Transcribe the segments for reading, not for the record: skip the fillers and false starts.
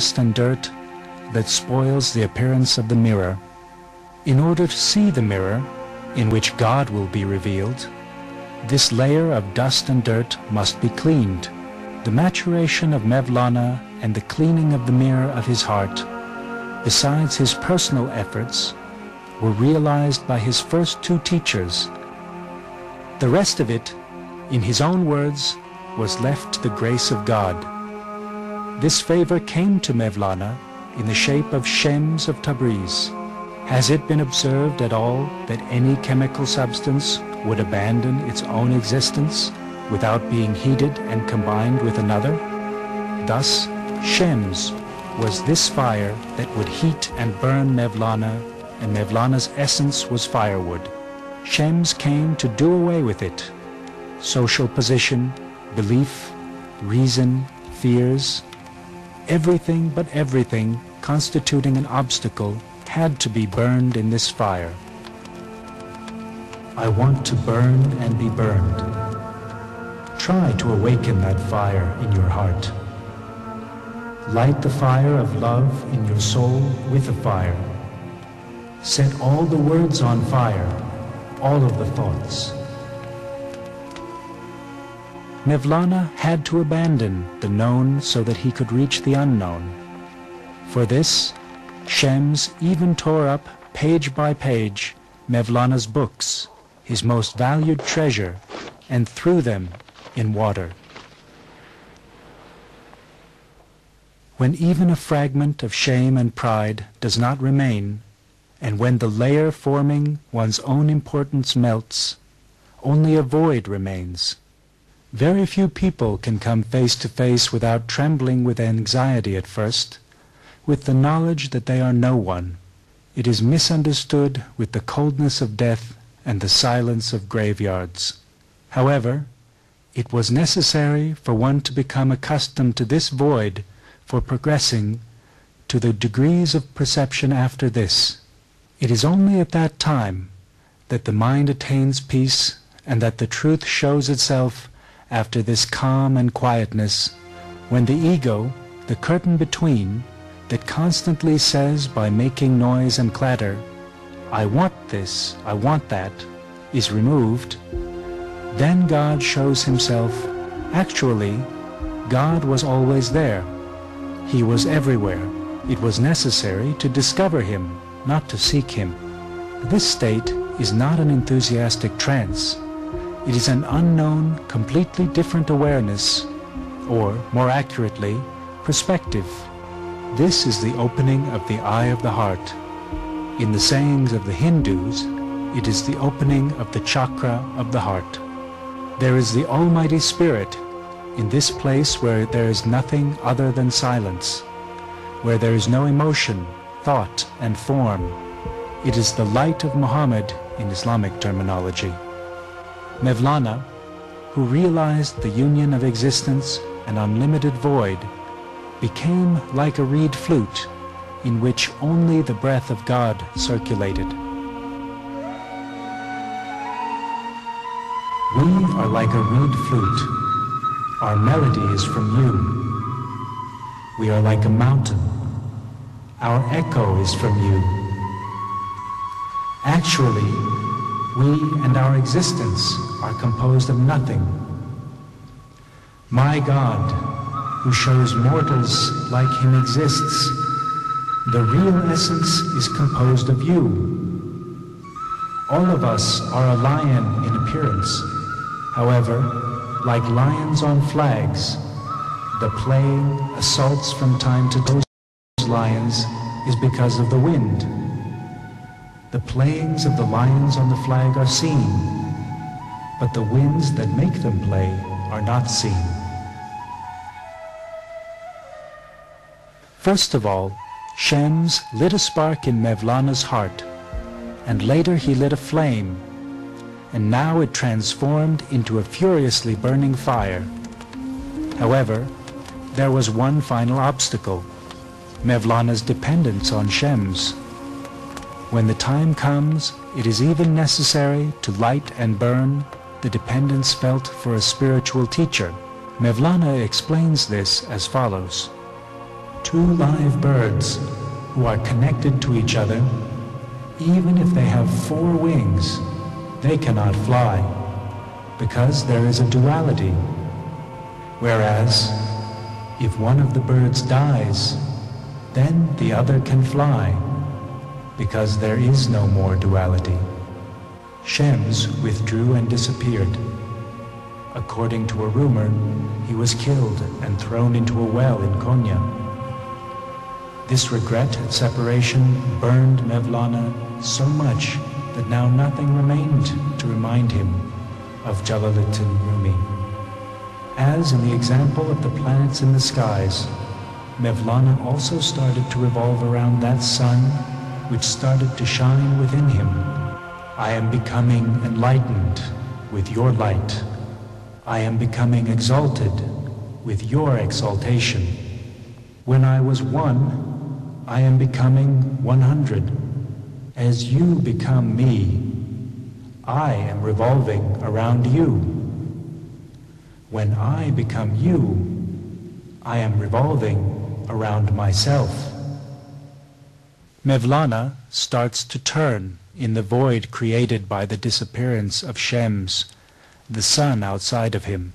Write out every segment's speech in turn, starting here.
dust and dirt that spoils the appearance of the mirror. In order to see the mirror, in which God will be revealed, this layer of dust and dirt must be cleaned. The maturation of Mevlana and the cleaning of the mirror of his heart, besides his personal efforts, were realized by his first two teachers. The rest of it, in his own words, was left to the grace of God. This favor came to Mevlana in the shape of Shems of Tabriz. Has it been observed at all that any chemical substance would abandon its own existence without being heated and combined with another? Thus, Shems was this fire that would heat and burn Mevlana, and Mevlana's essence was firewood. Shems came to do away with it. Social position, belief, reason, fears, everything but everything constituting an obstacle had to be burned in this fire. I want to burn and be burned. Try to awaken that fire in your heart. Light the fire of love in your soul with a fire. Set all the words on fire, all of the thoughts. Mevlana had to abandon the known so that he could reach the unknown. For this, Shems even tore up, page by page, Mevlana's books, his most valued treasure, and threw them in water. When even a fragment of shame and pride does not remain, and when the layer forming one's own importance melts, only a void remains. Very few people can come face to face without trembling with anxiety at first, with the knowledge that they are no one. It is misunderstood with the coldness of death and the silence of graveyards. However, it was necessary for one to become accustomed to this void for progressing to the degrees of perception after this. It is only at that time that the mind attains peace and that the truth shows itself after this calm and quietness, when the ego, the curtain between, that constantly says by making noise and clatter, I want this, I want that, is removed, then God shows himself. Actually, God was always there. He was everywhere. It was necessary to discover him, not to seek him. This state is not an enthusiastic trance. It is an unknown, completely different awareness, or, more accurately, perspective. This is the opening of the eye of the heart. In the sayings of the Hindus, it is the opening of the chakra of the heart. There is the Almighty Spirit in this place where there is nothing other than silence, where there is no emotion, thought, and form. It is the light of Muhammad in Islamic terminology. Mevlana, who realized the union of existence and unlimited void, became like a reed flute in which only the breath of God circulated. We are like a reed flute. Our melody is from you. We are like a mountain. Our echo is from you. Actually, we and our existence are composed of nothing. My God, who shows mortals like him exists, the real essence is composed of you. All of us are a lion in appearance. However, like lions on flags, the playing assaults from time to time those lions is because of the wind. The playings of the lions on the flag are seen, but the winds that make them play are not seen. First of all, Shems lit a spark in Mevlana's heart, and later he lit a flame, and now it transformed into a furiously burning fire. However, there was one final obstacle: Mevlana's dependence on Shems. When the time comes, it is even necessary to light and burn the dependence felt for a spiritual teacher. Mevlana explains this as follows. Two live birds who are connected to each other, even if they have 4 wings, they cannot fly, because there is a duality. Whereas, if one of the birds dies, then the other can fly, because there is no more duality. Shems withdrew and disappeared. According to a rumor, he was killed and thrown into a well in Konya. This regret at separation burned Mevlana so much that now nothing remained to remind him of Jalaluddin Rumi. As in the example of the planets in the skies, Mevlana also started to revolve around that sun which started to shine within him. I am becoming enlightened with your light. I am becoming exalted with your exaltation. When I was 1, I am becoming 100. As you become me, I am revolving around you. When I become you, I am revolving around myself. Mevlana starts to turn in the void created by the disappearance of Shems, the sun outside of him.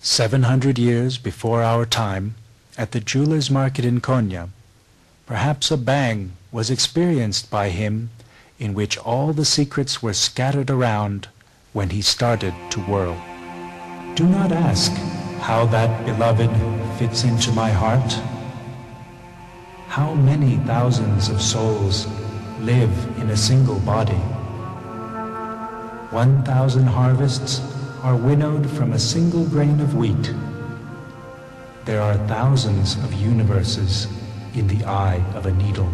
700 years before our time, at the jeweler's market in Konya, perhaps a bang was experienced by him in which all the secrets were scattered around when he started to whirl. Do not ask how that beloved fits into my heart. How many thousands of souls live in a single body? 1,000 harvests are winnowed from a single grain of wheat. There are thousands of universes in the eye of a needle.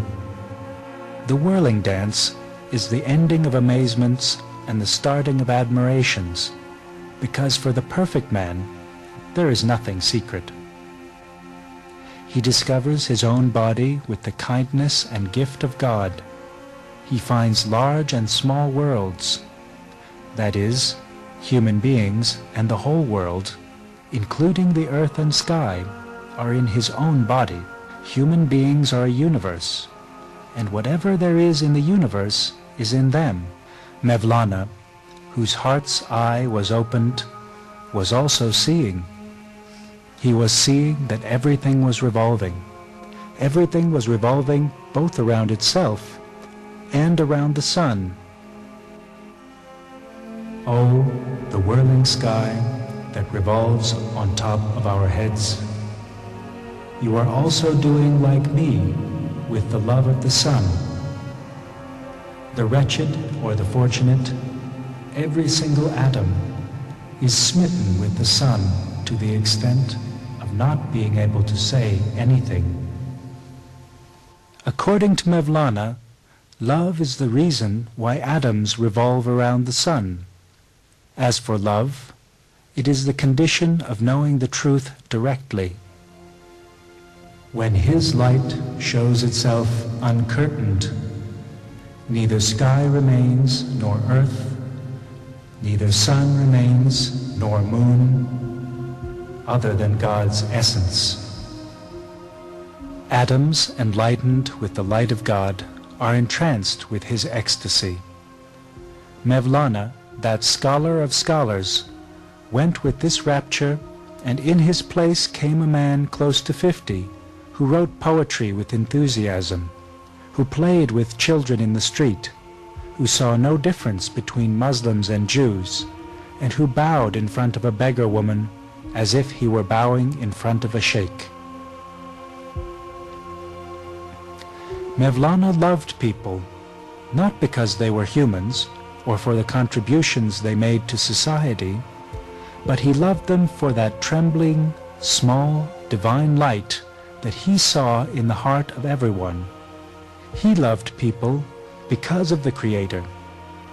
The whirling dance is the ending of amazements and the starting of admirations, because for the perfect man, there is nothing secret. He discovers his own body with the kindness and gift of God. He finds large and small worlds, that is, human beings and the whole world, including the earth and sky, are in his own body. Human beings are a universe, and whatever there is in the universe is in them. Mevlana, whose heart's eye was opened, was also seeing. He was seeing that everything was revolving. Everything was revolving both around itself and around the sun. Oh, the whirling sky that revolves on top of our heads. You are also doing like me with the love of the sun. The wretched or the fortunate, every single atom is smitten with the sun to the extent of not being able to say anything. According to Mevlana, love is the reason why atoms revolve around the sun. As for love, it is the condition of knowing the truth directly. When his light shows itself uncurtained, neither sky remains nor earth, neither sun remains nor moon, other than God's essence. Atoms enlightened with the light of God are entranced with his ecstasy. Mevlana, that scholar of scholars, went with this rapture, and in his place came a man close to 50, who wrote poetry with enthusiasm, who played with children in the street, who saw no difference between Muslims and Jews, and who bowed in front of a beggar woman as if he were bowing in front of a sheikh. Mevlana loved people, not because they were humans or for the contributions they made to society, but he loved them for that trembling, small, divine light that he saw in the heart of everyone. He loved people because of the Creator.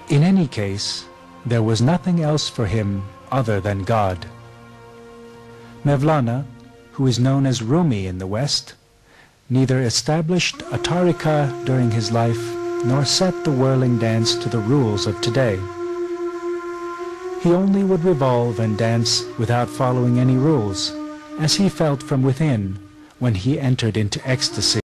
In any case, there was nothing else for him other than God. Mevlana, who is known as Rumi in the West, neither established a tariqah during his life nor set the whirling dance to the rules of today. He only would revolve and dance without following any rules, as he felt from within, when he entered into ecstasy.